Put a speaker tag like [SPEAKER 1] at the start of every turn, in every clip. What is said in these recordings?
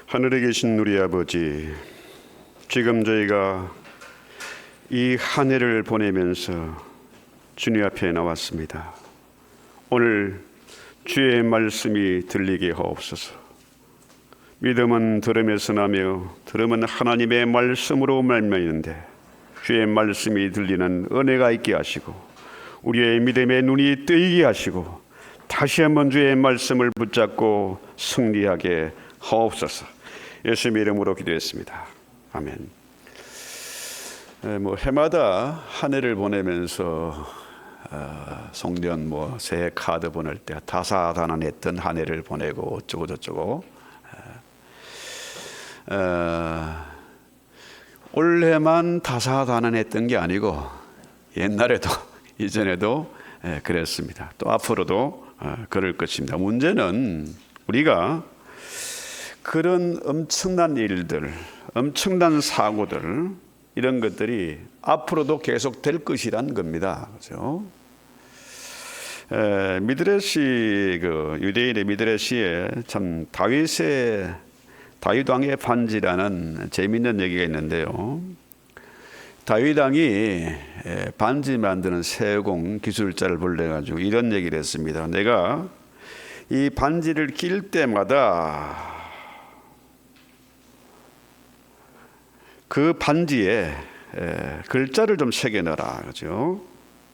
[SPEAKER 1] 하늘에 계신 우리 아버지, 지금 저희가 이 한 해를 보내면서 주님 앞에 나왔습니다. 오늘 주의 말씀이 들리게 하옵소서. 믿음은 들음에서 나며 들음은 하나님의 말씀으로 말미암는데 주의 말씀이 들리는 은혜가 있게 하시고 우리의 믿음의 눈이 뜨이게 하시고 다시 한번 주의 말씀을 붙잡고 승리하게 하옵소서. 예수님의 이름으로 기도했습니다. 아멘. 해마다 한 해를 보내면서 송년 새해 카드 보낼 때 다사다난했던 한 해를 보내고 어쩌고 저쩌고 올해만 다사다난했던 게 아니고 옛날에도 이전에도 그랬습니다. 또 앞으로도 그럴 것입니다. 문제는 우리가 그런 엄청난 일들, 엄청난 사고들, 이런 것들이 앞으로도 계속 될 것이란 겁니다. 그렇죠? 미드레시, 유대인의 미드레시에 참 다윗 왕의 반지라는 재미있는 얘기가 있는데요. 다윗 왕이 반지 만드는 세공 기술자를 불러가지고 이런 얘기를 했습니다. 내가 이 반지를 낄 때마다 그 반지에 글자를 좀 새겨 넣어라. 그죠?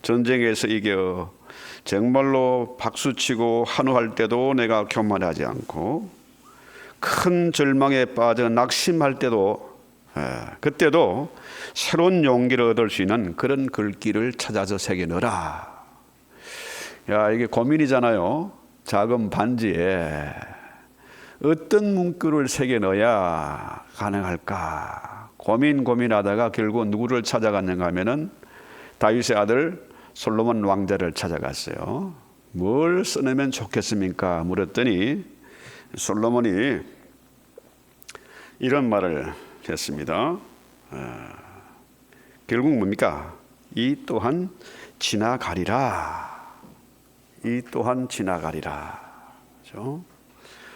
[SPEAKER 1] 전쟁에서 이겨 정말로 박수치고 환호할 때도 내가 교만하지 않고 큰 절망에 빠져 낙심할 때도 그때도 새로운 용기를 얻을 수 있는 그런 글귀를 찾아서 새겨 넣어라. 야, 이게 고민이잖아요. 작은 반지에 어떤 문구를 새겨 넣어야 가능할까? 고민하다가 결국 누구를 찾아갔는가 하면은 다윗의 아들 솔로몬 왕자를 찾아갔어요. 뭘 써내면 좋겠습니까? 물었더니 솔로몬이 이런 말을 했습니다. 결국 뭡니까? 이 또한 지나가리라. 이 또한 지나가리라. 그렇죠?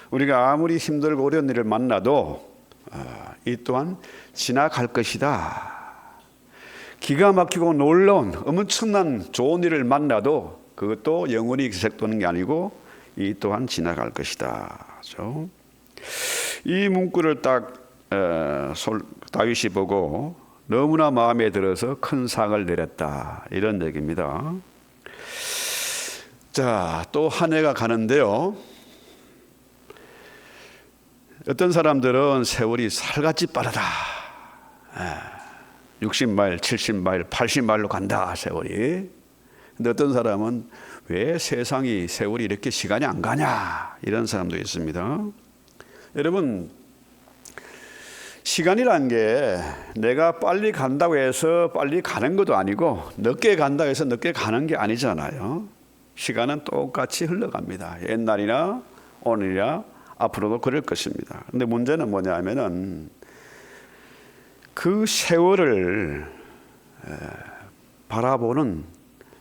[SPEAKER 1] 우리가 아무리 힘들고 어려운 일을 만나도 이 또한 지나갈 것이다. 기가 막히고 놀라운 엄청난 좋은 일을 만나도 그것도 영원히 계속되는 게 아니고 이 또한 지나갈 것이다. 그렇죠? 이 문구를 딱 다윗이 보고 너무나 마음에 들어서 큰 상을 내렸다. 이런 얘기입니다. 자, 또 한 해가 가는데요. 어떤 사람들은 세월이 살같이 빠르다. 60마일, 70마일, 80마일로 간다, 세월이. 근데 어떤 사람은 왜 세상이 세월이 이렇게 시간이 안 가냐, 이런 사람도 있습니다. 여러분, 시간이란 게 내가 빨리 간다고 해서 빨리 가는 것도 아니고 늦게 간다고 해서 늦게 가는 게 아니잖아요. 시간은 똑같이 흘러갑니다. 옛날이나 오늘이나 앞으로도 그럴 것입니다. 근데 문제는 뭐냐면은 그 세월을 바라보는,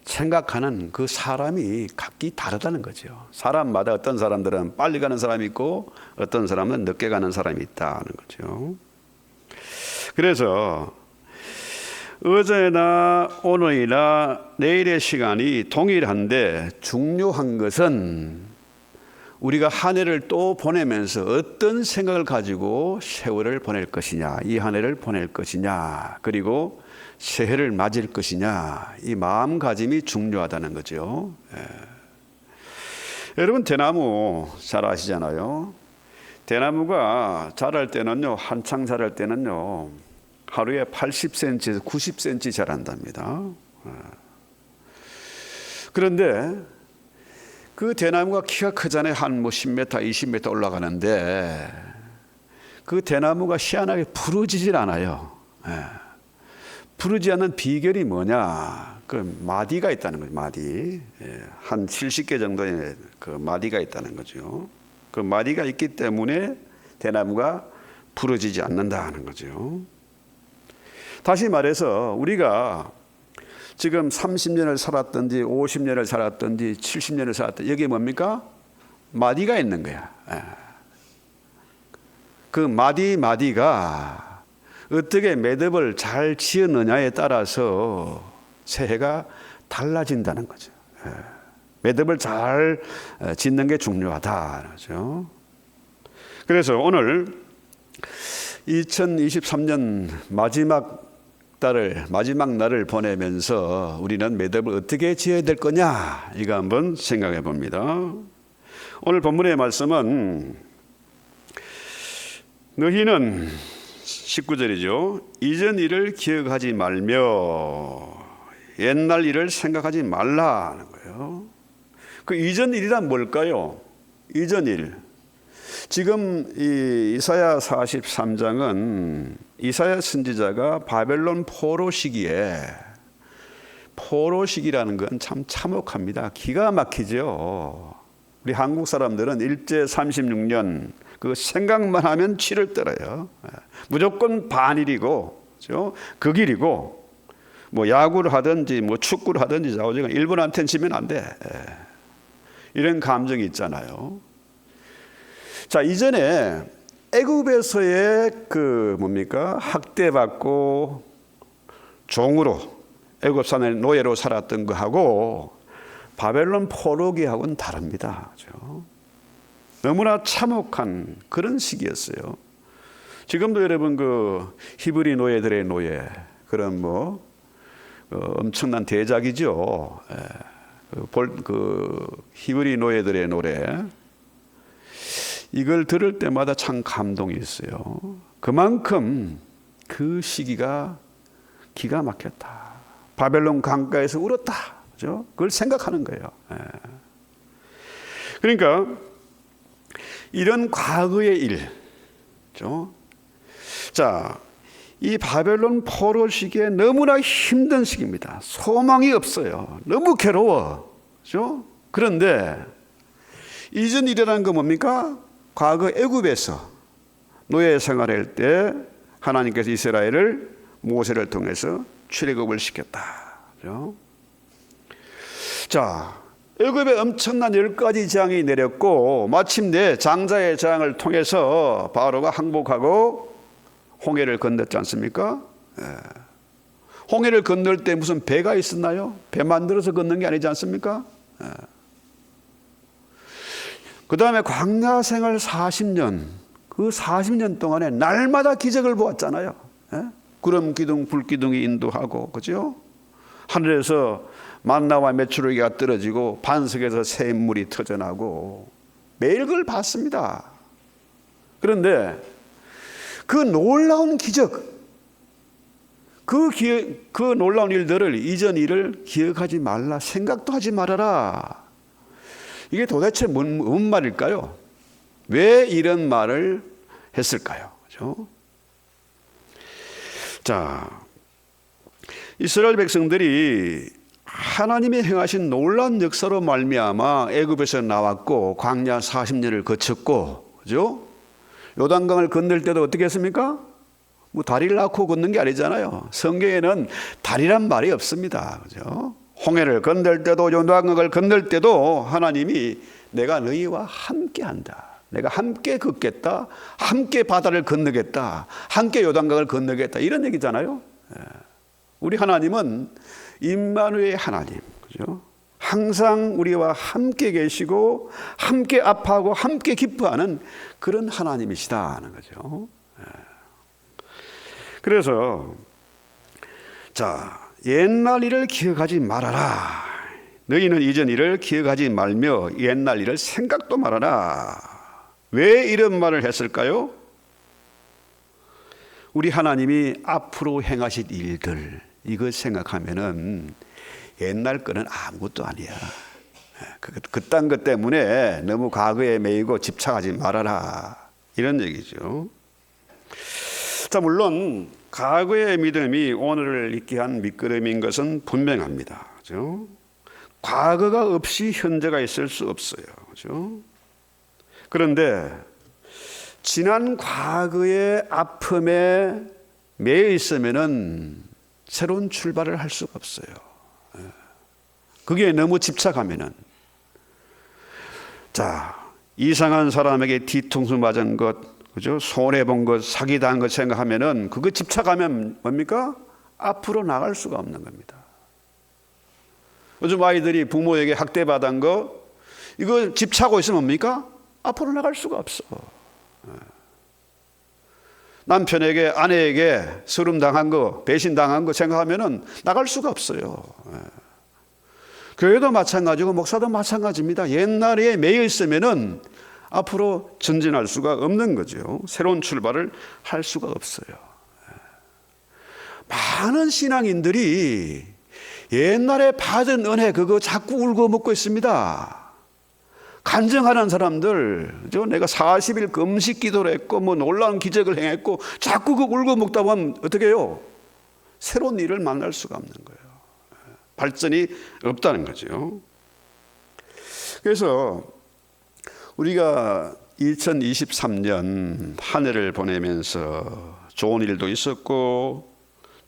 [SPEAKER 1] 생각하는 그 사람이 각기 다르다는 거죠. 사람마다 어떤 사람들은 빨리 가는 사람이 있고 어떤 사람은 늦게 가는 사람이 있다는 거죠. 그래서 어제나 오늘이나 내일의 시간이 동일한데 중요한 것은 우리가 한 해를 또 보내면서 어떤 생각을 가지고 세월을 보낼 것이냐, 이 한 해를 보낼 것이냐, 그리고 새해를 맞을 것이냐, 이 마음가짐이 중요하다는 거죠. 여러분, 대나무 잘 아시잖아요. 대나무가 자랄 때는요, 한창 자랄 때는요, 하루에 80cm에서 90cm 자란답니다. 그런데 그 대나무가 키가 크잖아요. 한 10m, 20m 올라가는데 그 대나무가 희한하게 부러지질 않아요. 부르지 않는 비결이 뭐냐? 그 마디가 있다는 거죠. 마디. 한 70개 정도의 그 마디가 있다는 거죠. 그 마디가 있기 때문에 대나무가 부러지지 않는다는 거죠. 다시 말해서 우리가 지금 30년을 살았든지 50년을 살았든지 70년을 살았든지 여기에 뭡니까? 마디가 있는 거야. 그 마디가 어떻게 매듭을 잘 지었느냐에 따라서 새해가 달라진다는 거죠. 매듭을 잘 짓는 게 중요하다. 그렇죠? 그래서 오늘 2023년 마지막 날을 보내면서 우리는 매듭을 어떻게 지어야 될 거냐, 이거 한번 생각해 봅니다. 오늘 본문의 말씀은 너희는 19절이죠. 이전 일을 기억하지 말며 옛날 일을 생각하지 말라는 거예요. 그 이전 일이란 뭘까요? 이전 일. 지금 이 이사야 43장은 이사야 선지자가 바벨론 포로 시기에, 포로시기라는 건 참 참혹합니다. 기가 막히죠. 우리 한국 사람들은 일제 36년 그 생각만 하면 치를 떨어요. 무조건 반일이고, 그렇죠? 극일이고, 뭐 야구를 하든지 뭐 축구를 하든지 좌우지간 일본한테는 지면 안 돼. 이런 감정이 있잖아요. 자, 이전에 애굽에서의 그 뭡니까? 학대받고 종으로 애굽 산에 노예로 살았던 거하고 바벨론 포로기하고는 다릅니다. 그렇죠? 너무나 참혹한 그런 시기였어요. 지금도 여러분 그 히브리 노예들의 노예, 그런 뭐 엄청난 대작이죠. 그 히브리 노예들의 노래, 이걸 들을 때마다 참 감동이 있어요. 그만큼 그 시기가 기가 막혔다. 바벨론 강가에서 울었다. 그죠? 그걸 생각하는 거예요. 그러니까 이런 과거의 일, 그죠? 자, 이 바벨론 포로 시기에 너무나 힘든 시기입니다. 소망이 없어요. 너무 괴로워. 그죠? 그런데 이전 일이라는 건 뭡니까? 과거 애굽에서 노예 생활할 때 하나님께서 이스라엘을 모세를 통해서 출애굽을 시켰다. 그죠? 자, 애굽에 엄청난 10가지 재앙이 내렸고 마침내 장자의 재앙을 통해서 바로가 항복하고 홍해를 건넜지 않습니까? 홍해를 건널 때 무슨 배가 있었나요? 배 만들어서 건넌 게 아니지 않습니까? 그 다음에 광야 생활 40년, 그 40년 동안에 날마다 기적을 보았잖아요. 구름 기둥, 불 기둥이 인도하고, 그죠? 하늘에서 만나와 메추라기가 떨어지고 반석에서 샘물이 터져나고 매일 그걸 봤습니다. 그런데 그 놀라운 기적, 그 놀라운 일들을, 이전 일을 기억하지 말라, 생각도 하지 말아라. 이게 도대체 뭔 말일까요? 왜 이런 말을 했을까요? 그렇죠? 자, 이스라엘 백성들이 하나님이 행하신 놀라운 역사로 말미암아 애굽에서 나왔고 광야 40년을 거쳤고, 그죠? 요단강을 건널 때도 어떻게 했습니까? 뭐 다리를 낳고 걷는 게 아니잖아요. 성경에는 다리란 말이 없습니다. 그죠? 홍해를 건널 때도 요단강을 건널 때도 하나님이 내가 너희와 함께 한다. 내가 함께 걷겠다. 함께 바다를 건너겠다. 함께 요단강을 건너겠다. 이런 얘기잖아요. 우리 하나님은 임마누엘 하나님. 그죠? 항상 우리와 함께 계시고 함께 아파하고 함께 기뻐하는 그런 하나님이시다 하는 거죠. 그래서 자, 옛날 일을 기억하지 말아라. 너희는 이전 일을 기억하지 말며 옛날 일을 생각도 말아라. 왜 이런 말을 했을까요? 우리 하나님이 앞으로 행하실 일들, 이걸 생각하면은 옛날 거는 아무것도 아니야. 그딴 것 때문에 너무 과거에 매이고 집착하지 말아라. 이런 얘기죠. 자, 물론 과거의 믿음이 오늘을 있게 한 밑거름인 것은 분명합니다. 그렇죠? 과거가 없이 현재가 있을 수 없어요. 그렇죠? 그런데 지난 과거의 아픔에 매여 있으면은 새로운 출발을 할 수가 없어요. 그게 너무 집착하면은, 자, 이상한 사람에게 뒤통수 맞은 것, 그죠? 손해본 것, 사기당한 것 생각하면은 그거 집착하면 뭡니까? 앞으로 나갈 수가 없는 겁니다. 요즘 아이들이 부모에게 학대받은 거, 이거 집착하고 있으면 뭡니까? 앞으로 나갈 수가 없어. 남편에게, 아내에게 서름당한 거, 배신당한 거 생각하면은 나갈 수가 없어요. 교회도 마찬가지고 목사도 마찬가지입니다. 옛날에 매여 있으면은 앞으로 전진할 수가 없는 거죠. 새로운 출발을 할 수가 없어요. 많은 신앙인들이 옛날에 받은 은혜 그거 자꾸 울고 먹고 있습니다. 간증하는 사람들, 내가 40일 금식 기도를 했고 뭐 놀라운 기적을 행했고 자꾸 그 울고 먹다 보면 어떻게 해요? 새로운 일을 만날 수가 없는 거예요. 발전이 없다는 거죠. 그래서 우리가 2023년 한 해를 보내면서 좋은 일도 있었고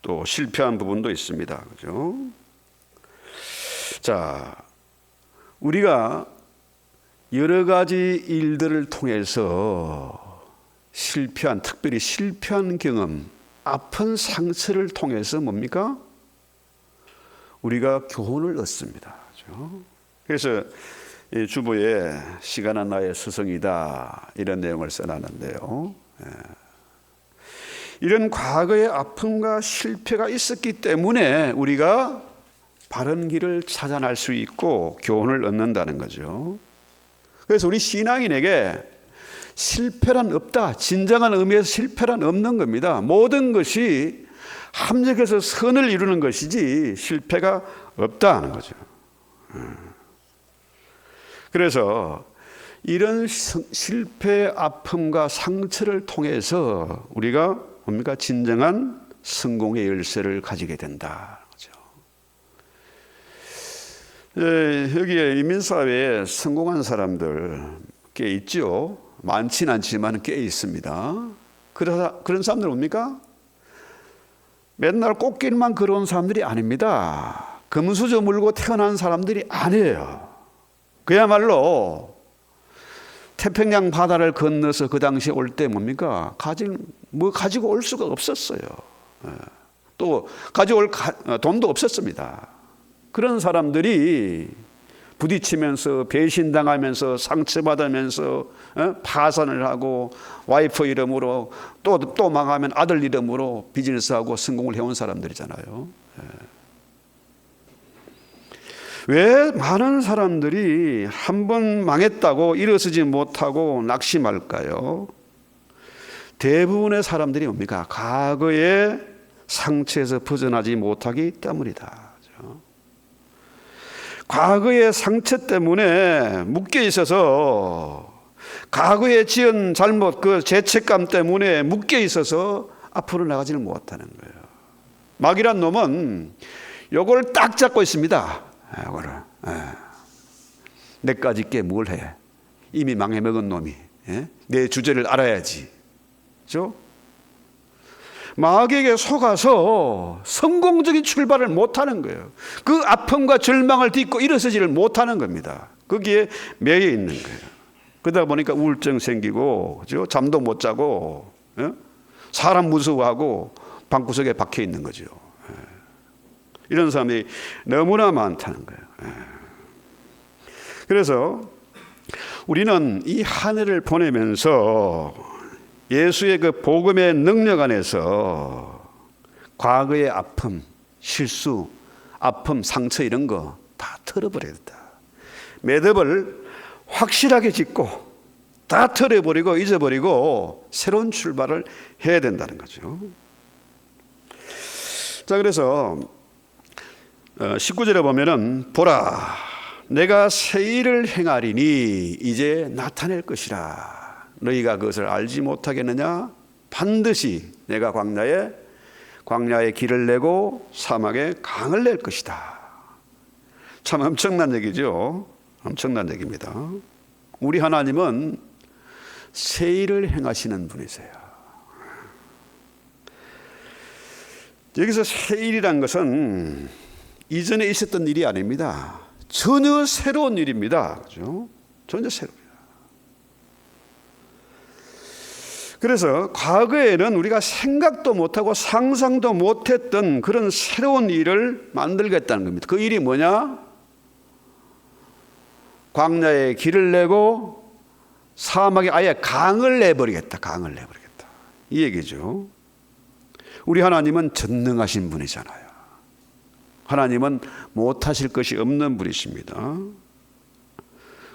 [SPEAKER 1] 또 실패한 부분도 있습니다. 그죠? 자, 우리가 여러 가지 일들을 통해서 특별히 실패한 경험, 아픈 상처를 통해서 뭡니까? 우리가 교훈을 얻습니다. 그렇죠? 그래서 주보에 시간은 나의 스승이다 이런 내용을 써놨는데요. 이런 과거의 아픔과 실패가 있었기 때문에 우리가 바른 길을 찾아낼 수 있고 교훈을 얻는다는 거죠. 그래서 우리 신앙인에게 실패란 없다. 진정한 의미에서 실패란 없는 겁니다. 모든 것이 합력해서 선을 이루는 것이지 실패가 없다는 거죠. 그래서 이런 실패의 아픔과 상처를 통해서 우리가 뭡니까? 진정한 성공의 열쇠를 가지게 된다. 여기에 이민사회에 성공한 사람들 꽤 있죠. 많진 않지만 꽤 있습니다. 그런 사람들 뭡니까? 맨날 꽃길만 걸어온 사람들이 아닙니다. 금수저 물고 태어난 사람들이 아니에요. 그야말로 태평양 바다를 건너서 그 당시에 올 때 뭡니까? 가지고 올 수가 없었어요. 또 가져올 돈도 없었습니다. 그런 사람들이 부딪히면서 배신당하면서 상처받으면서 파산을 하고 와이프 이름으로 또 망하면 아들 이름으로 비즈니스하고 성공을 해온 사람들이잖아요. 왜 많은 사람들이 한 번 망했다고 일어서지 못하고 낙심할까요? 대부분의 사람들이 뭡니까? 과거의 상처에서 벗어나지 못하기 때문이다. 과거의 상처 때문에 묶여 있어서, 과거에 지은 잘못, 그 죄책감 때문에 묶여 있어서 앞으로 나가지를 못하는 거예요. 마귀란 놈은 요걸 딱 잡고 있습니다. 요거를. 내까지 게 뭘 해? 이미 망해먹은 놈이. 내 주제를 알아야지. 그렇죠? 마귀에게 속아서 성공적인 출발을 못하는 거예요. 그 아픔과 절망을 딛고 일어서지를 못하는 겁니다. 거기에 매여 있는 거예요. 그러다 보니까 우울증 생기고, 그렇죠? 잠도 못 자고, 사람 무서워하고 방구석에 박혀 있는 거죠. 이런 사람이 너무나 많다는 거예요. 그래서 우리는 이 한 해를 보내면서 예수의 그 복음의 능력 안에서 과거의 아픔, 실수, 아픔, 상처 이런 거 다 털어버려야 된다. 매듭을 확실하게 짓고 다 털어버리고 잊어버리고 새로운 출발을 해야 된다는 거죠. 자, 그래서 19절에 보면은 보라 내가 새 일을 행하리니 이제 나타낼 것이라. 너희가 그것을 알지 못하겠느냐? 반드시 내가 광야에 길을 내고 사막에 강을 낼 것이다. 참 엄청난 얘기죠. 엄청난 얘기입니다. 우리 하나님은 새 일을 행하시는 분이세요. 여기서 새 일이란 것은 이전에 있었던 일이 아닙니다. 전혀 새로운 일입니다. 그렇죠? 전혀 새로운. 그래서 과거에는 우리가 생각도 못하고 상상도 못했던 그런 새로운 일을 만들겠다는 겁니다. 그 일이 뭐냐? 광야에 길을 내고 사막에 아예 강을 내버리겠다. 강을 내버리겠다. 이 얘기죠. 우리 하나님은 전능하신 분이잖아요. 하나님은 못하실 것이 없는 분이십니다.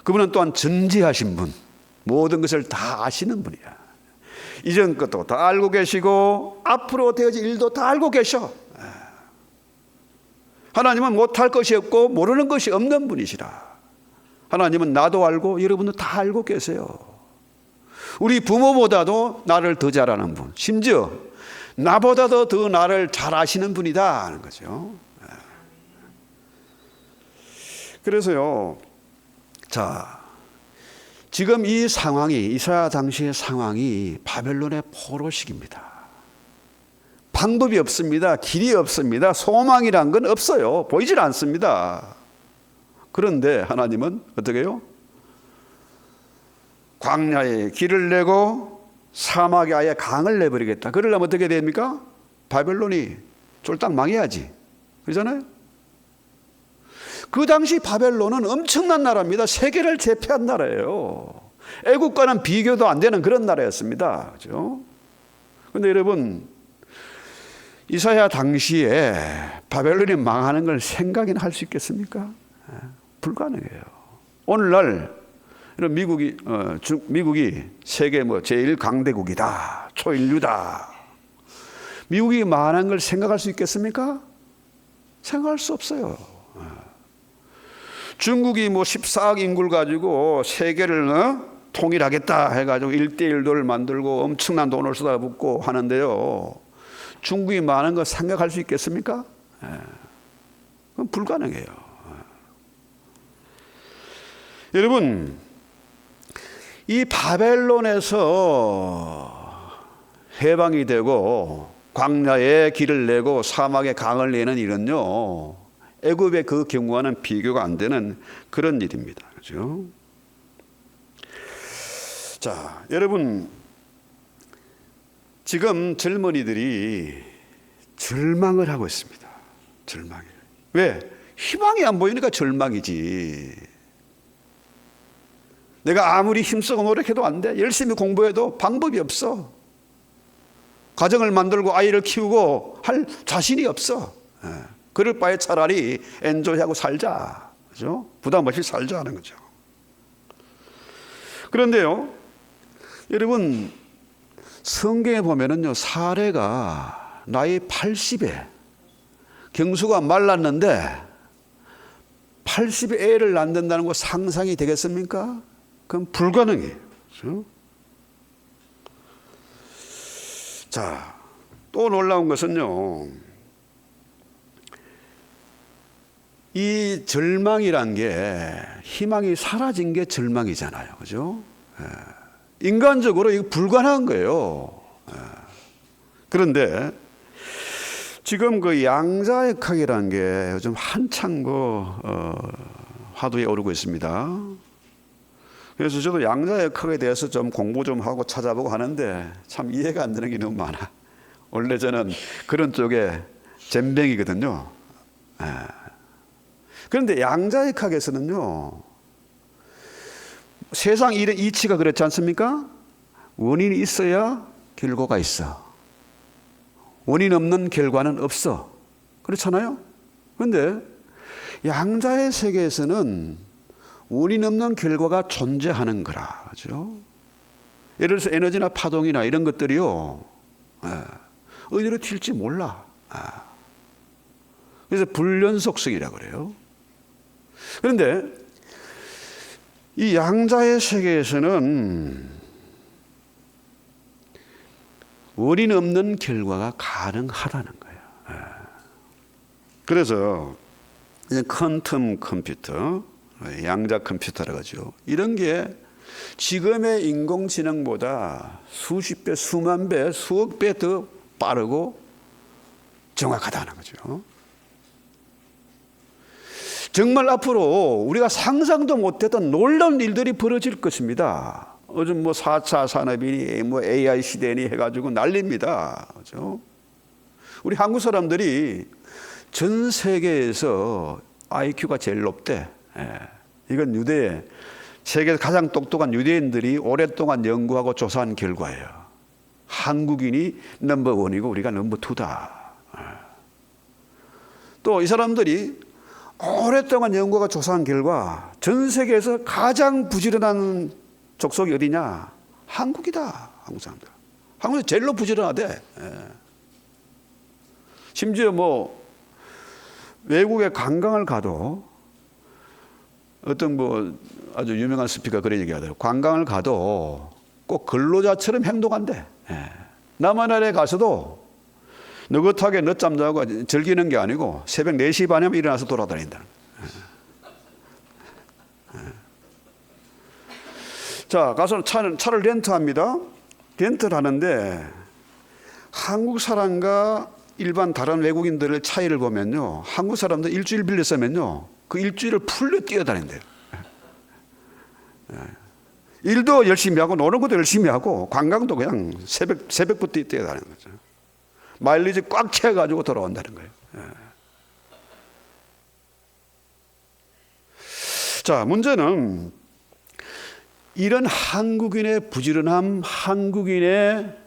[SPEAKER 1] 그분은 또한 전지하신 분, 모든 것을 다 아시는 분이야. 이전 것도 다 알고 계시고 앞으로 되어질 일도 다 알고 계셔. 하나님은 못할 것이 없고 모르는 것이 없는 분이시라. 하나님은 나도 알고 여러분도 다 알고 계세요. 우리 부모보다도 나를 더 잘 아는 분, 심지어 나보다도 더 나를 잘 아시는 분이다 하는 거죠. 그래서요, 자, 지금 이 상황이, 이사야 당시의 상황이 바벨론의 포로식입니다. 방법이 없습니다. 길이 없습니다. 소망이란 건 없어요. 보이질 않습니다. 그런데 하나님은 어떻게 해요? 광야에 길을 내고 사막에 아예 강을 내버리겠다. 그러려면 어떻게 됩니까? 바벨론이 쫄딱 망해야지. 그러잖아요? 그 당시 바벨론은 엄청난 나라입니다. 세계를 제패한 나라예요. 애국과는 비교도 안 되는 그런 나라였습니다. 그렇죠? 그런데 여러분, 이사야 당시에 바벨론이 망하는 걸 생각이나 할 수 있겠습니까? 불가능해요. 오늘날 미국이 세계 제일 강대국이다, 초인류다. 미국이 망하는 걸 생각할 수 있겠습니까? 생각할 수 없어요. 중국이 14억 인구를 가지고 세계를 통일하겠다 해가지고 1대1도를 만들고 엄청난 돈을 쏟아붓고 하는데요. 중국이 많은 거 생각할 수 있겠습니까? 그건 불가능해요. 여러분, 이 바벨론에서 해방이 되고 광야에 길을 내고 사막에 강을 내는 일은요, 애굽의 그 경우와는 비교가 안 되는 그런 일입니다. 그렇죠? 자, 여러분, 지금 젊은이들이 절망을 하고 있습니다. 절망이에요. 왜? 희망이 안 보이니까 절망이지. 내가 아무리 힘쓰고 노력해도 안 돼. 열심히 공부해도 방법이 없어. 가정을 만들고 아이를 키우고 할 자신이 없어. 그럴 바에 차라리 엔조이하고 살자. 그죠? 부담 없이 살자 하는 거죠. 그런데요, 여러분, 성경에 보면은요, 사례가 나이 80에 경수가 말랐는데 80에 애를 낳는다는 거 상상이 되겠습니까? 그건 불가능해요. 그렇죠? 자, 또 놀라운 것은요, 이 절망이란 게 희망이 사라진 게 절망이잖아요. 그죠? 인간적으로 이거 불가능한 거예요. 그런데 지금 그 양자역학이라는 게 요즘 한창 화두에 오르고 있습니다. 그래서 저도 양자역학에 대해서 좀 공부 좀 하고 찾아보고 하는데 참 이해가 안 되는 게 너무 많아. 원래 저는 그런 쪽에 젬병이거든요. 그런데 양자역학에서는요, 세상 일의 이치가 그렇지 않습니까? 원인이 있어야 결과가 있어. 원인 없는 결과는 없어. 그렇잖아요? 그런데 양자의 세계에서는 원인 없는 결과가 존재하는 거라. 그죠? 예를 들어서 에너지나 파동이나 이런 것들이요, 어디로 튈지 몰라. 그래서 불연속성이라고 그래요. 그런데 이 양자의 세계에서는 원인 없는 결과가 가능하다는 거예요. 그래서 퀀텀 컴퓨터, 양자 컴퓨터라고 하죠. 이런 게 지금의 인공지능보다 수십 배, 수만 배, 수억 배 더 빠르고 정확하다는 거죠. 정말 앞으로 우리가 상상도 못했던 놀라운 일들이 벌어질 것입니다. 요즘 4차 산업이니 AI 시대니 해가지고 난립니다. 그렇죠? 우리 한국 사람들이 전 세계에서 IQ가 제일 높대. 이건 세계에서 가장 똑똑한 유대인들이 오랫동안 연구하고 조사한 결과예요. 한국인이 넘버 원이고 우리가 넘버 투다. 또 이 사람들이 오랫동안 연구가 조사한 결과 전 세계에서 가장 부지런한 족속이 어디냐? 한국이다. 한국 사람들. 한국이 제일로 부지런하대. 심지어 외국에 관광을 가도 어떤 아주 유명한 스피커가 그런 얘기 하더라고요. 관광을 가도 꼭 근로자처럼 행동한대. 남한나라에 가서도 느긋하게 늦잠 자고 즐기는 게 아니고 새벽 4시 반이면 일어나서 돌아다닌다. 자, 가서 차를 렌트합니다. 렌트를 하는데 한국 사람과 일반 다른 외국인들의 차이를 보면요, 한국 사람들 일주일 빌렸으면요, 그 일주일을 풀로 뛰어다닌대요. 일도 열심히 하고 노는 것도 열심히 하고 관광도 그냥 새벽부터 뛰어다니는 거죠. 마일리지 꽉 채워가지고 돌아온다는 거예요. 자, 문제는 이런 한국인의 부지런함, 한국인의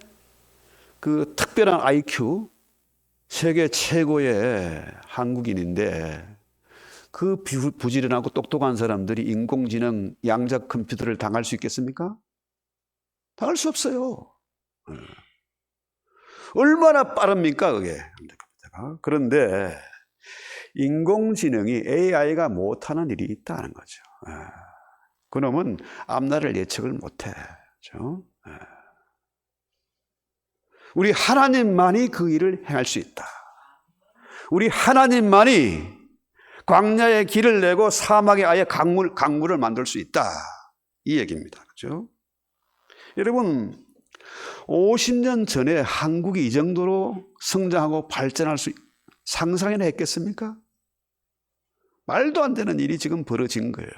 [SPEAKER 1] 그 특별한 IQ, 세계 최고의 한국인인데 그 부지런하고 똑똑한 사람들이 인공지능 양자 컴퓨터를 당할 수 있겠습니까? 당할 수 없어요. 얼마나 빠릅니까, 그게? 그런데 인공지능이 AI가 못하는 일이 있다는 거죠. 그놈은 앞날을 예측을 못해. 그렇죠? 우리 하나님만이 그 일을 행할 수 있다. 우리 하나님만이 광야에 길을 내고 사막에 아예 강물을 만들 수 있다. 이 얘기입니다. 그렇죠? 여러분, 50년 전에 한국이 이 정도로 성장하고 발전할 수 상상이나 했겠습니까? 말도 안 되는 일이 지금 벌어진 거예요.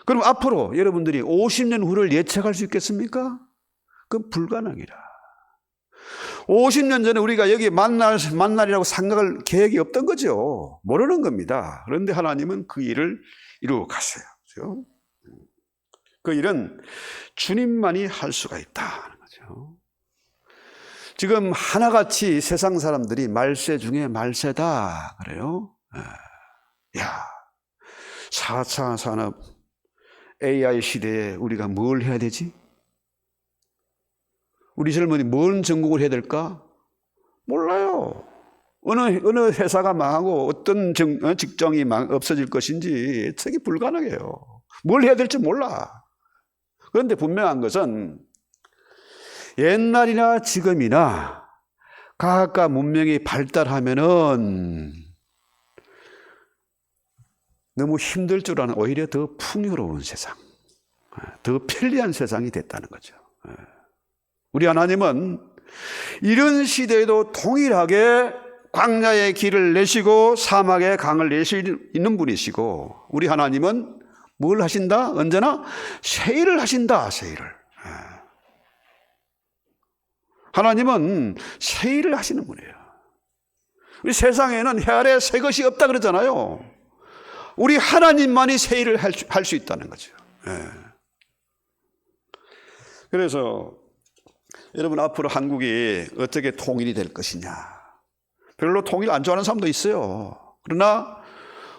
[SPEAKER 1] 그럼 앞으로 여러분들이 50년 후를 예측할 수 있겠습니까? 그건 불가능이라. 50년 전에 우리가 여기 만날이라고 생각할 계획이 없던 거죠. 모르는 겁니다. 그런데 하나님은 그 일을 이루어 가세요. 그렇죠? 그 일은 주님만이 할 수가 있다는 거죠. 지금 하나같이 세상 사람들이 말세 중에 말세다 그래요. 야, 4차 산업 AI 시대에 우리가 뭘 해야 되지? 우리 젊은이 뭔 전공을 해야 될까? 몰라요. 어느 회사가 망하고 어떤 직종이 없어질 것인지 예측이 불가능해요. 뭘 해야 될지 몰라. 그런데 분명한 것은 옛날이나 지금이나 과학과 문명이 발달하면은 너무 힘들 줄 아는 오히려 더 풍요로운 세상, 더 편리한 세상이 됐다는 거죠. 우리 하나님은 이런 시대에도 동일하게 광야의 길을 내시고 사막의 강을 내시는 분이시고, 우리 하나님은 뭘 하신다? 언제나 세일을 하신다. 세일을. 하나님은 세일을 하시는 분이에요. 우리 세상에는 해 아래 새 것이 없다 그러잖아요. 우리 하나님만이 세일을 할 수 있다는 거죠. 그래서 여러분, 앞으로 한국이 어떻게 통일이 될 것이냐. 별로 통일 안 좋아하는 사람도 있어요. 그러나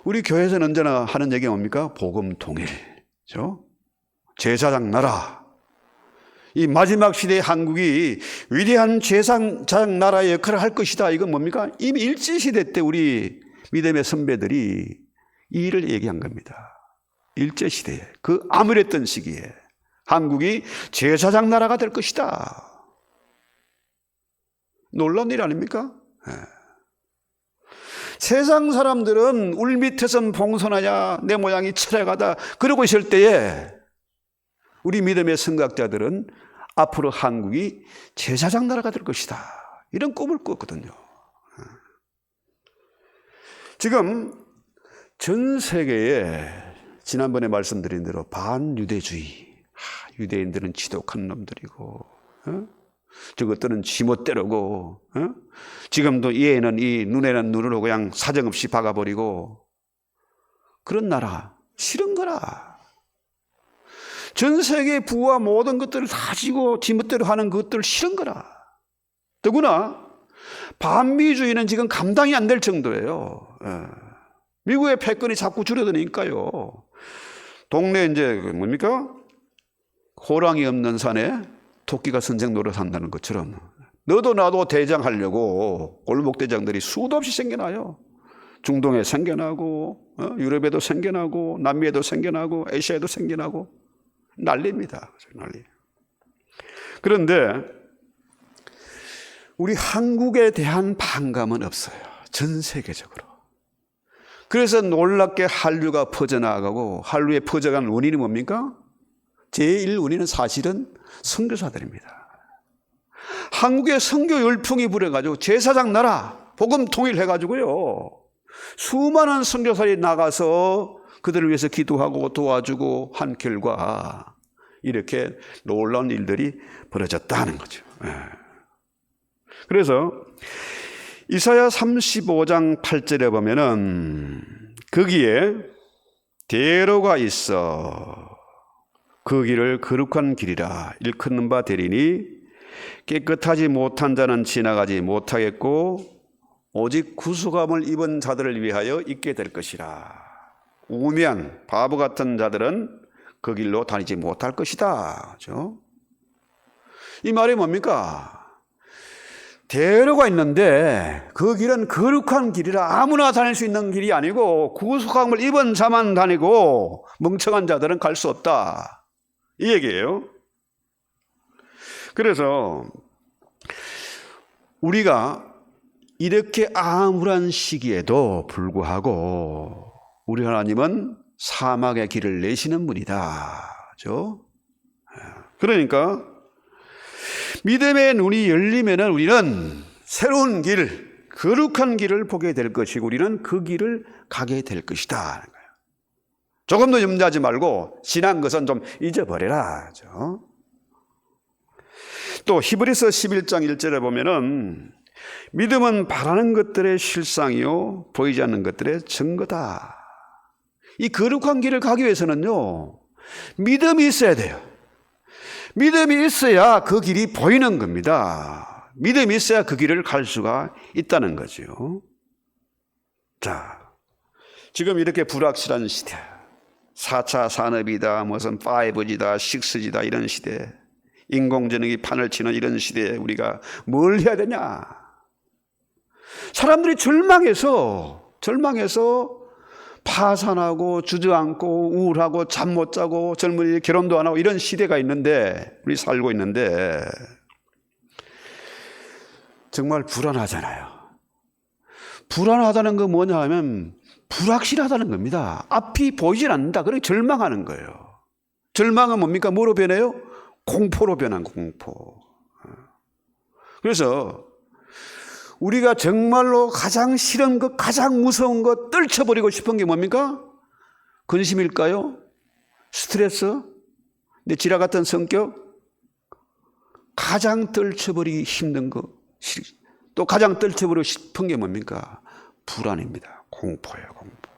[SPEAKER 1] 우리 교회에서는 언제나 하는 얘기가 뭡니까? 복음 통일. 그렇죠? 제사장 나라. 이 마지막 시대의 한국이 위대한 제사장 나라의 역할을 할 것이다. 이건 뭡니까? 이미 일제시대 때 우리 믿음의 선배들이 이 일을 얘기한 겁니다. 일제시대에, 그 암울했던 시기에 한국이 제사장 나라가 될 것이다. 놀라운 일 아닙니까? 세상 사람들은 울밑에선 봉선하냐, 내 모양이 철회가다 그러고 있을 때에 우리 믿음의 선각자들은 앞으로 한국이 제사장 나라가 될 것이다. 이런 꿈을 꿨거든요. 지금 전 세계에 지난번에 말씀드린 대로 반유대주의, 유대인들은 지독한 놈들이고, 저것들은 지멋대로고, 지금도 이에는 이, 눈에는 눈으로 그냥 사정없이 박아버리고, 그런 나라 싫은 거라. 전 세계 부와 모든 것들을 다 지고 지멋대로 하는 것들을 싫은 거라. 더구나 반미주의는 지금 감당이 안 될 정도예요. 미국의 패권이 자꾸 줄어드니까요. 동네 이제 뭡니까? 호랑이 없는 산에 토끼가 선생 노릇한다는 것처럼 너도 나도 대장하려고 골목대장들이 수도 없이 생겨나요. 중동에 생겨나고, 유럽에도 생겨나고, 남미에도 생겨나고, 아시아에도 생겨나고, 난리입니다. 난리. 그런데 우리 한국에 대한 반감은 없어요. 전 세계적으로. 그래서 놀랍게 한류가 퍼져나가고, 한류에 퍼져간 원인이 뭡니까? 제1 원인은 사실은 선교사들입니다. 한국에 선교 열풍이 불어가지고 제사장 나라, 복음 통일해가지고요, 수많은 선교사들이 나가서 그들을 위해서 기도하고 도와주고 한 결과 이렇게 놀라운 일들이 벌어졌다는 거죠. 그래서 이사야 35장 8절에 보면은 거기에 대로가 있어 그 길을 거룩한 길이라 일컫는 바 되리니 깨끗하지 못한 자는 지나가지 못하겠고 오직 구속함을 입은 자들을 위하여 있게 될 것이라. 우매한 바보 같은 자들은 그 길로 다니지 못할 것이다. 그렇죠? 이 말이 뭡니까? 대로가 있는데 그 길은 거룩한 길이라 아무나 다닐 수 있는 길이 아니고 구속함을 입은 자만 다니고 멍청한 자들은 갈 수 없다. 이 얘기예요. 그래서 우리가 이렇게 암울한 시기에도 불구하고 우리 하나님은 사막의 길을 내시는 분이다. 그렇죠? 그러니까 믿음의 눈이 열리면은 우리는 새로운 길, 거룩한 길을 보게 될 것이고 우리는 그 길을 가게 될 것이다. 조금 더 염려하지 말고 지난 것은 좀 잊어버려라. 그렇죠? 또 히브리서 11장 1절에 보면은 믿음은 바라는 것들의 실상이요 보이지 않는 것들의 증거다. 이 거룩한 길을 가기 위해서는요, 믿음이 있어야 돼요. 믿음이 있어야 그 길이 보이는 겁니다. 믿음이 있어야 그 길을 갈 수가 있다는 거죠. 자, 지금 이렇게 불확실한 시대, 4차 산업이다, 무슨 5G다, 6G다 이런 시대, 인공지능이 판을 치는 이런 시대에 우리가 뭘 해야 되냐? 사람들이 절망해서 파산하고 주저앉고 우울하고 잠 못 자고 젊은이 결혼도 안 하고 이런 시대가 있는데, 우리 살고 있는데 정말 불안하잖아요. 불안하다는 건 뭐냐 하면 불확실하다는 겁니다. 앞이 보이질 않는다. 그러니 절망하는 거예요. 절망은 뭡니까? 뭐로 변해요? 공포로 변한 공포. 그래서 우리가 정말로 가장 싫은 것, 가장 무서운 것, 떨쳐버리고 싶은 게 뭡니까? 근심일까요? 스트레스? 내 지라 같은 성격? 가장 떨쳐버리기 힘든 것, 또 가장 떨쳐버리고 싶은 게 뭡니까? 불안입니다. 공포예요, 공포.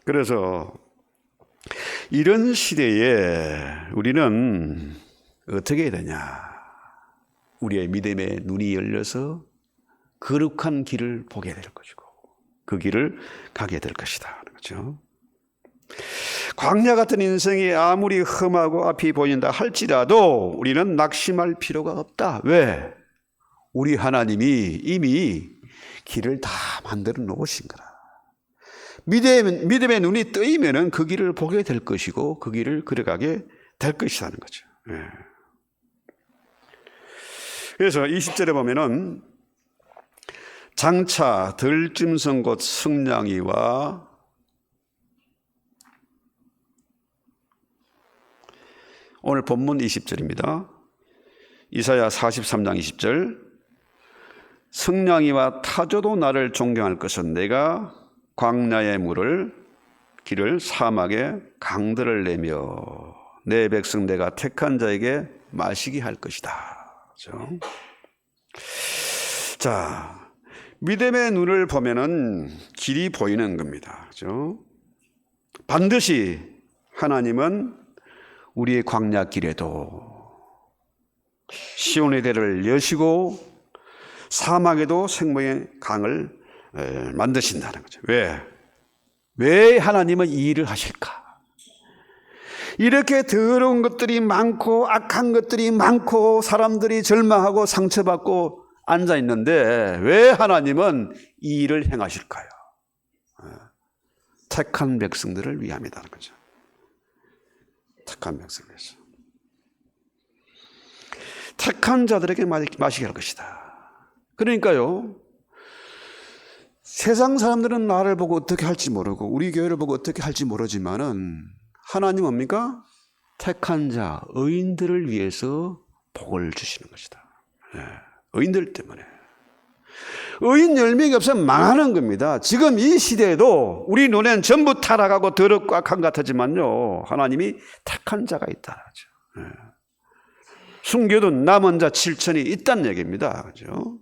[SPEAKER 1] 그래서 이런 시대에 우리는 어떻게 해야 되냐? 우리의 믿음의 눈이 열려서 거룩한 길을 보게 될 것이고 그 길을 가게 될 것이다. 그렇죠? 광야 같은 인생이 아무리 험하고 앞이 보인다 할지라도 우리는 낙심할 필요가 없다. 왜? 우리 하나님이 이미 길을 다 만들어 놓으신 거라. 믿음의 눈이 뜨이면은 그 길을 보게 될 것이고 그 길을 걸어가게 될 것이라는 거죠. 예. 그래서 20절에 보면은 장차 들짐승 곧 승냥이와 오늘 본문 20절입니다. 이사야 43장 20절 승냥이와 타조도 나를 존경할 것은 내가 광야의 물을 길을 사막에 강들을 내며 내 백성 내가 택한 자에게 마시게 할 것이다. 그렇죠? 자, 믿음의 눈을 보면은 길이 보이는 겁니다. 그렇죠? 반드시 하나님은 우리의 광야 길에도 시온의 대를 여시고 사막에도 생명의 강을 만드신다는 거죠. 왜 하나님은 이 일을 하실까? 이렇게 더러운 것들이 많고 악한 것들이 많고 사람들이 절망하고 상처받고 앉아 있는데 왜 하나님은 이 일을 행하실까요? 택한 백성들을 위함이라는 거죠. 택한 백성에서 택한 자들에게 마시게 할 것이다. 그러니까요, 세상 사람들은 나를 보고 어떻게 할지 모르고 우리 교회를 보고 어떻게 할지 모르지만은 하나님 뭡니까? 택한 자, 의인들을 위해서 복을 주시는 것이다. 의인들 때문에. 의인 열매가 없으면 망하는 겁니다. 지금 이 시대에도 우리 눈엔 전부 타락하고 더럽고 악한 것 같지만요, 하나님이 택한 자가 있다. 숨겨둔 남은 자 7천이 있다는 얘기입니다. 그죠?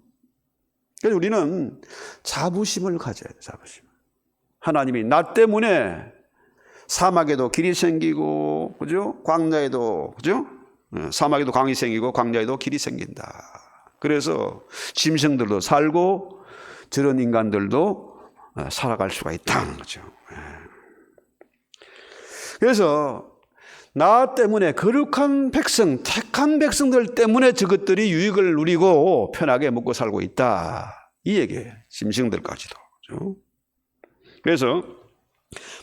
[SPEAKER 1] 그래서 우리는 자부심을 가져야 돼요. 자부심. 하나님이 나 때문에 사막에도 길이 생기고, 그죠? 광야에도, 그죠? 사막에도 강이 생기고, 광야에도 길이 생긴다. 그래서 짐승들도 살고, 저런 인간들도 살아갈 수가 있다는 거죠. 그래서 나 때문에 거룩한 백성, 택한 백성들 때문에 저것들이 유익을 누리고 편하게 먹고 살고 있다. 이 얘기예요. 짐승들까지도. 그렇죠? 그래서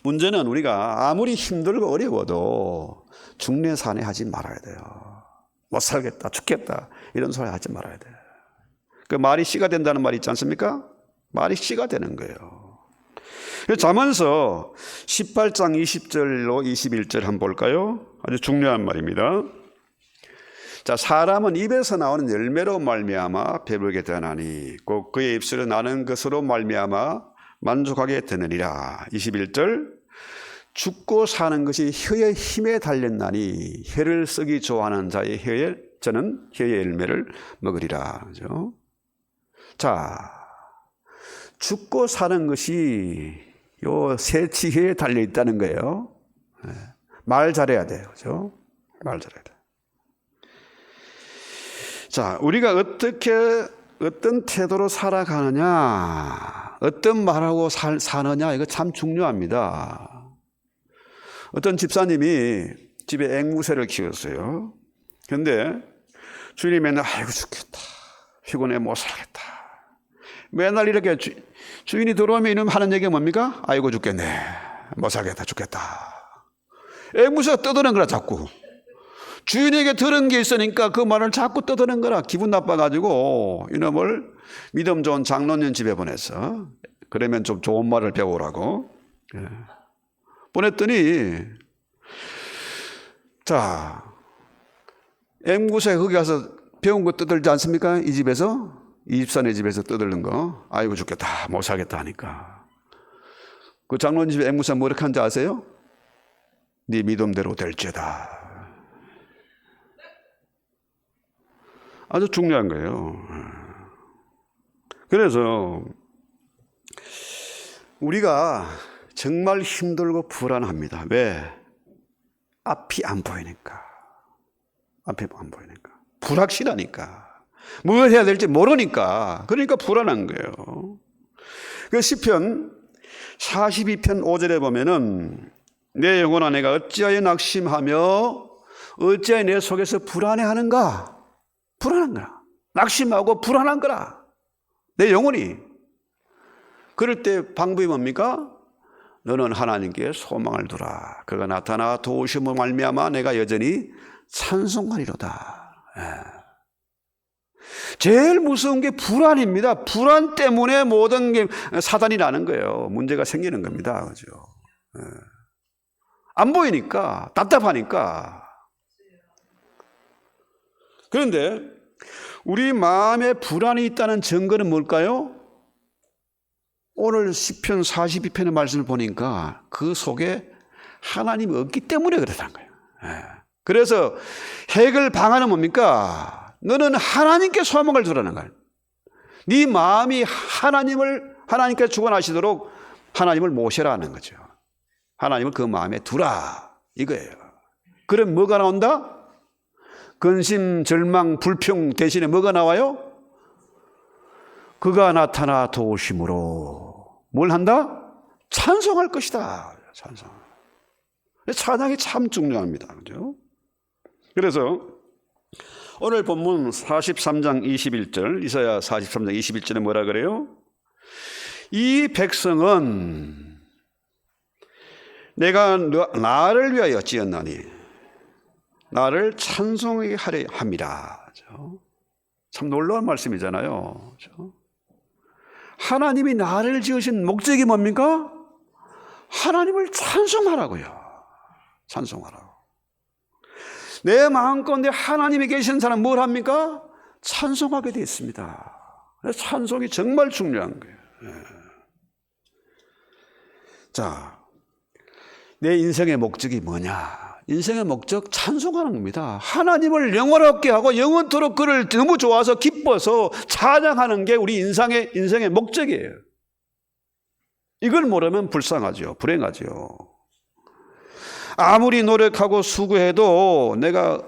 [SPEAKER 1] 문제는 우리가 아무리 힘들고 어려워도 중내산에 하지 말아야 돼요. 못 살겠다, 죽겠다 이런 소리 하지 말아야 돼요. 그 말이 씨가 된다는 말이 있지 않습니까? 말이 씨가 되는 거예요. 잠언서 18장 20절로 21절 한번 볼까요? 아주 중요한 말입니다. 자, 사람은 입에서 나오는 열매로 말미암아 배부르게 되나니 곧 그의 입술에 나는 것으로 말미암아 만족하게 되느니라. 21절 죽고 사는 것이 혀의 힘에 달렸나니 혀를 쓰기 좋아하는 자의 혀에 저는 혀의 열매를 먹으리라. 그죠? 자, 죽고 사는 것이 요 세치에 달려 있다는 거예요. 말 잘해야 돼요. 그죠? 말 잘해야 돼요. 자, 우리가 어떤 태도로 살아가느냐, 어떤 말하고 사느냐, 이거 참 중요합니다. 어떤 집사님이 집에 앵무새를 키웠어요. 근데 주인이 맨날, 아이고, 죽겠다. 피곤해, 못 살겠다. 맨날 이렇게 주인이 들어오면 이놈 하는 얘기가 뭡니까? 아이고, 죽겠네. 못 살겠다, 죽겠다. 앵무새가 떠드는 거라, 자꾸. 주인에게 들은 게 있으니까 그 말을 자꾸 떠드는 거라. 기분 나빠가지고 이놈을 믿음 좋은 장로님 집에 보냈어. 그러면 좀 좋은 말을 배우라고. 보냈더니, 자, 앵무새 거기 가서 배운 거 떠들지 않습니까? 이 집에서? 이 집사네 집에서 떠들는 거. 아이고 죽겠다, 못 살겠다 하니까. 그 장로님 집에 앵무새가 뭐 이렇게 한지 아세요? 네 믿음대로 될지어다. 아주 중요한 거예요. 그래서 우리가 정말 힘들고 불안합니다. 왜? 앞이 안 보이니까. 앞이 안 보이니까. 불확실하니까. 뭘 해야 될지 모르니까. 그러니까 불안한 거예요. 그 시편 42편 5절에 보면은 내 영혼아 내가 어찌하여 낙심하며 어찌하여 내 속에서 불안해하는가? 불안한 거라. 낙심하고 불안한 거라. 내 영혼이. 그럴 때 방법이 뭡니까? 너는 하나님께 소망을 두라. 그가 나타나 도우심으로 말미암아 내가 여전히 찬송하리로다. 제일 무서운 게 불안입니다. 불안 때문에 모든 게 사단이 나는 거예요. 문제가 생기는 겁니다. 그죠? 안 보이니까, 답답하니까. 그런데 우리 마음에 불안이 있다는 증거는 뭘까요? 오늘 시편 42편의 말씀을 보니까 그 속에 하나님이 없기 때문에 그렇다는 거예요. 그래서 해결 방안은 뭡니까? 너는 하나님께 소망을 두라는 거예요. 네 마음이 하나님께 주관하시도록 하나님을 모셔라는 거죠. 하나님을 그 마음에 두라 이거예요. 그럼 뭐가 나온다? 근심, 절망, 불평 대신에 뭐가 나와요? 그가 나타나 도우심으로 뭘 한다? 찬송할 것이다. 찬송. 찬양이 참 중요합니다. 그죠? 그래서 오늘 본문 43장 21절, 이사야 43장 21절에 뭐라 그래요? 이 백성은 내가 나를 위하여 지었나니 나를 찬송하게 하려 함이라. 참 놀라운 말씀이잖아요. 하나님이 나를 지으신 목적이 뭡니까? 하나님을 찬송하라고요. 찬송하라고. 내 마음 가운데 하나님이 계신 사람 뭘 합니까? 찬송하게 되어 있습니다. 찬송이 정말 중요한 거예요. 자, 내 인생의 목적이 뭐냐? 인생의 목적 찬송하는 겁니다. 하나님을 영원롭게 하고 영원토록 그를 너무 좋아서 기뻐서 찬양하는 게 우리 인생의 목적이에요. 이걸 모르면 불쌍하죠. 불행하죠. 아무리 노력하고 수고해도 내가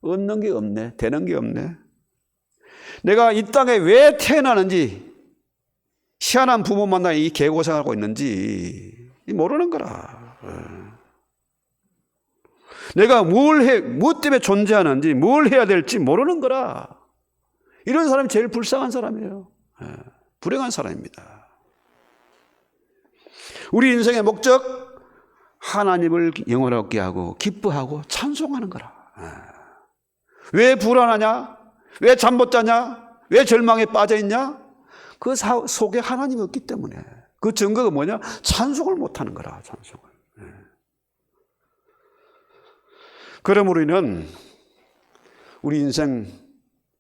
[SPEAKER 1] 얻는 게 없네. 되는 게 없네. 내가 이 땅에 왜 태어나는지, 희한한 부모 만나 이 개고생하고 있는지 모르는 거라. 내가 무엇 때문에 존재하는지, 뭘 해야 될지 모르는 거라. 이런 사람이 제일 불쌍한 사람이에요. 불행한 사람입니다. 우리 인생의 목적, 하나님을 영원하게 하고 기뻐하고 찬송하는 거라. 왜 불안하냐? 왜 잠 못 자냐? 왜 절망에 빠져 있냐? 그 속에 하나님이 없기 때문에. 그 증거가 뭐냐? 찬송을 못하는 거라. 찬송을. 그러므로 우리는 우리 인생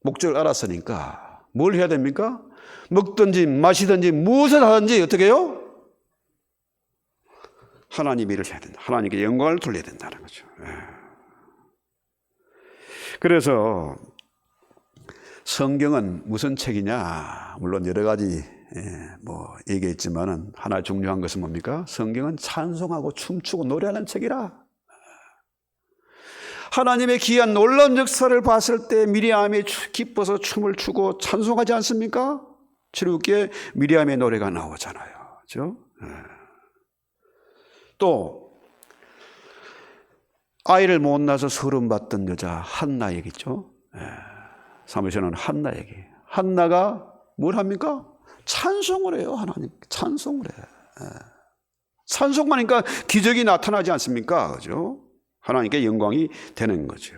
[SPEAKER 1] 목적을 알았으니까 뭘 해야 됩니까? 먹든지 마시든지 무엇을 하든지 어떻게 해요? 하나님 일을 해야 된다. 하나님께 영광을 돌려야 된다는 거죠. 그래서 성경은 무슨 책이냐? 물론 여러 가지 뭐 얘기했지만은 하나 중요한 것은 뭡니까? 성경은 찬송하고 춤추고 노래하는 책이라. 하나님의 귀한 놀라운 역사를 봤을 때 미리암이 기뻐서 춤을 추고 찬송하지 않습니까? 7국기에 미리암의 노래가 나오잖아요. 그렇죠? 또 아이를 못 낳아서 서름받던 여자 한나 얘기죠. 사무엘서는 한나 얘기. 한나가 뭘 합니까? 찬송을 해요. 하나님 찬송을 해. 찬송만 하니까 기적이 나타나지 않습니까? 그죠? 하나님께 영광이 되는 거죠.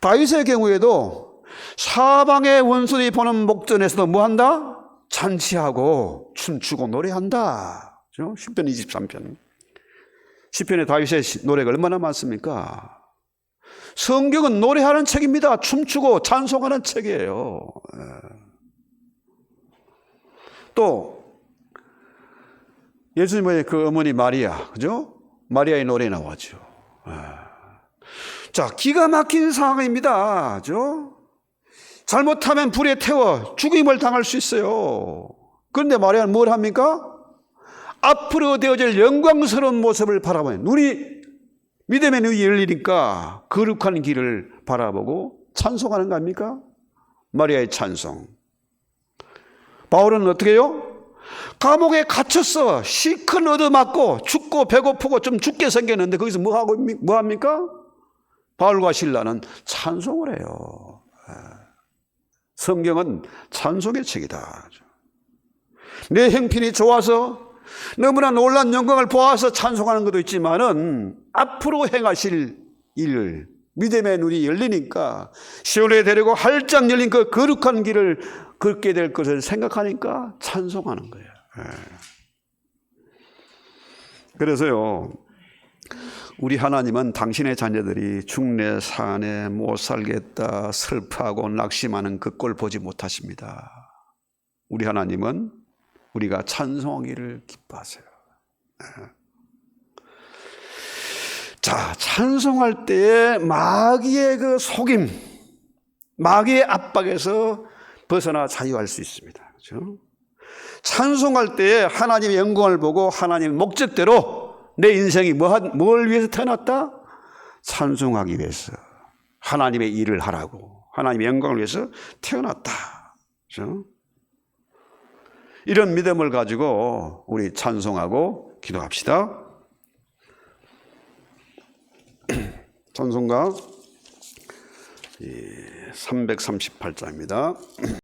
[SPEAKER 1] 다윗의 경우에도 사방의 원수들이 보는 목전에서도 뭐 한다? 잔치하고 춤추고 노래한다. 그죠? 시편 23편. 시편에 다윗의 노래가 얼마나 많습니까? 성경은 노래하는 책입니다. 춤추고 찬송하는 책이에요. 또 예수님의 그 어머니 마리아, 그죠? 마리아의 노래 나오죠. 자, 기가 막힌 상황입니다. 그죠? 잘못하면 불에 태워 죽임을 당할 수 있어요. 그런데 마리아는 뭘 합니까? 앞으로 되어질 영광스러운 모습을 바라보는 눈이 믿음의 눈이 열리니까 거룩한 길을 바라보고 찬송하는 거 아닙니까? 마리아의 찬송. 바울은 어떻게 해요? 감옥에 갇혔어. 실컷 얻어맞고 죽고 배고프고 좀 죽게 생겼는데 거기서 뭐 합니까? 바울과 실라는 찬송을 해요. 성경은 찬송의 책이다. 내 형편이 좋아서 너무나 놀란 영광을 보아서 찬송하는 것도 있지만은 앞으로 행하실 일, 믿음의 눈이 열리니까 시온에 데리고 활짝 열린 그 거룩한 길을 걷게 될 것을 생각하니까 찬송하는 거예요. 그래서요, 우리 하나님은 당신의 자녀들이 죽네 사네 못 살겠다 슬퍼하고 낙심하는 그 꼴 보지 못하십니다. 우리 하나님은 우리가 찬송하기를 기뻐하세요. 자, 찬송할 때에 마귀의 그 속임, 마귀의 압박에서 벗어나 자유할 수 있습니다. 그렇죠? 찬송할 때에 하나님의 영광을 보고 하나님의 목적대로 내 인생이 뭘 위해서 태어났다? 찬송하기 위해서, 하나님의 일을 하라고, 하나님의 영광을 위해서 태어났다. 그렇죠? 이런 믿음을 가지고 우리 찬송하고 기도합시다. 찬송가 338장입니다.